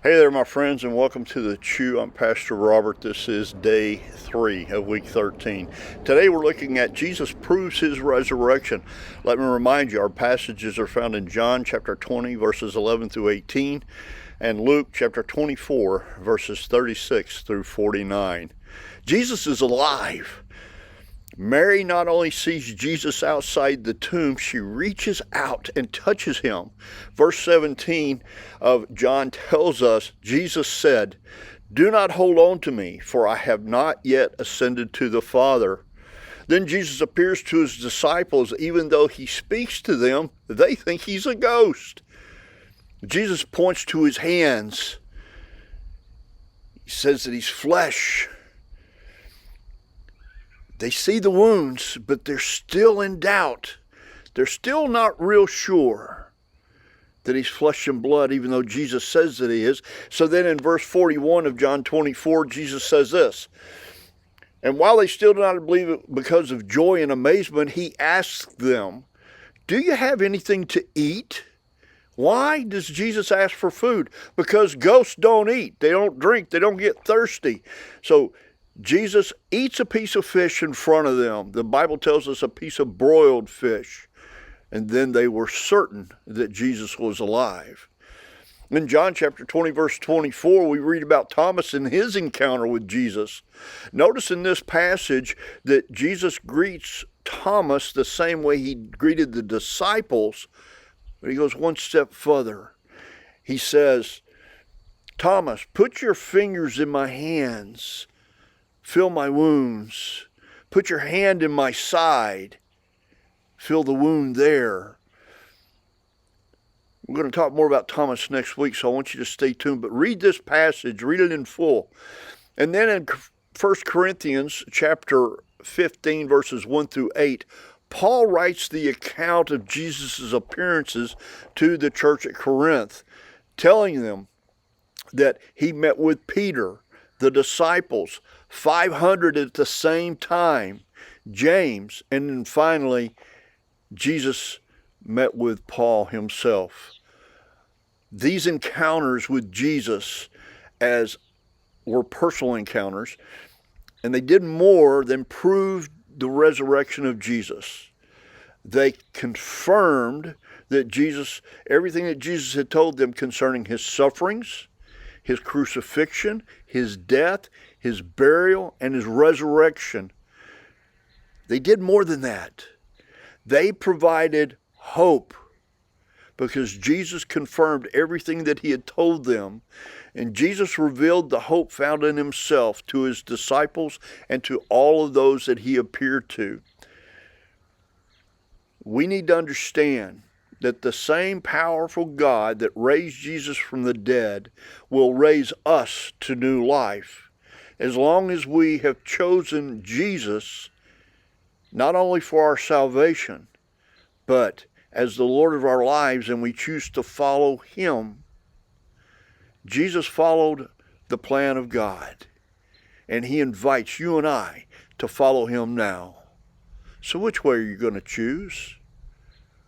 Hey there, my friends, and welcome to the Chew. I'm Pastor Robert. This is day 3 of week 13. Today we're looking at Jesus proves his resurrection. Let me remind you, our passages are found in John chapter 20, verses 11 through 18, and Luke chapter 24, verses 36 through 49. Jesus is alive. Mary not only sees Jesus outside the tomb, she reaches out and touches him. Verse 17 of John tells us, Jesus said, "Do not hold on to me, for I have not yet ascended to the Father." Then Jesus appears to his disciples. Even though he speaks to them, they think he's a ghost. Jesus points to his hands. He says that he's flesh. They see the wounds, but they're still in doubt. They're still not real sure that he's flesh and blood, even though Jesus says that he is. So then in verse 41 of John 24, Jesus says this, "And while they still do not believe it because of joy and amazement, he asks them, 'Do you have anything to eat?'" Why does Jesus ask for food? Because ghosts don't eat. They don't drink. They don't get thirsty. So Jesus eats a piece of fish in front of them. The Bible tells us a piece of broiled fish. And then they were certain that Jesus was alive. In John chapter 20, verse 24, we read about Thomas and his encounter with Jesus. Notice in this passage that Jesus greets Thomas the same way he greeted the disciples, but he goes one step further. He says, "Thomas, put your fingers in my hands. Feel my wounds. Put your hand in my side. Feel the wound there." We're going to talk more about Thomas next week, so I want you to stay tuned. But read this passage, read it in full. And then in 1 Corinthians chapter 15, verses 1 through 8, Paul writes the account of Jesus' appearances to the church at Corinth, telling them that he met with Peter, the disciples, 500 at the same time, James, and then finally Jesus met with Paul himself. These encounters with Jesus were personal encounters, and they did more than prove the resurrection of Jesus. They confirmed that everything that Jesus had told them concerning his sufferings, his crucifixion, his death, his burial, and his resurrection. They did more than that. They provided hope because Jesus confirmed everything that he had told them, and Jesus revealed the hope found in himself to his disciples and to all of those that he appeared to. We need to understand that the same powerful God that raised Jesus from the dead will raise us to new life, as long as we have chosen Jesus, not only for our salvation, but as the Lord of our lives, and we choose to follow him. Jesus followed the plan of God, and he invites you and I to follow him now. So which way are you going to choose?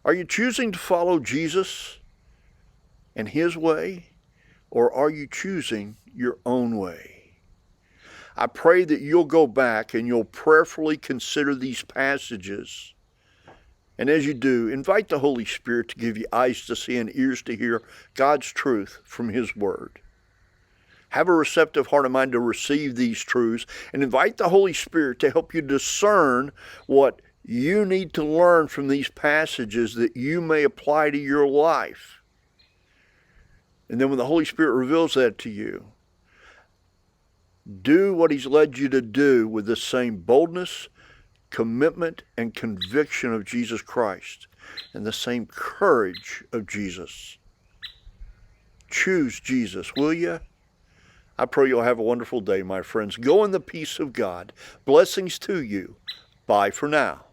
Are you choosing to follow Jesus and his way, or are you choosing your own way? I pray that you'll go back and you'll prayerfully consider these passages. And as you do, invite the Holy Spirit to give you eyes to see and ears to hear God's truth from his word. Have a receptive heart and mind to receive these truths, and invite the Holy Spirit to help you discern what you need to learn from these passages that you may apply to your life. And then when the Holy Spirit reveals that to you, do what he's led you to do with the same boldness, commitment, and conviction of Jesus Christ, and the same courage of Jesus. Choose Jesus, will you? I pray you'll have a wonderful day, my friends. Go in the peace of God. Blessings to you. Bye for now.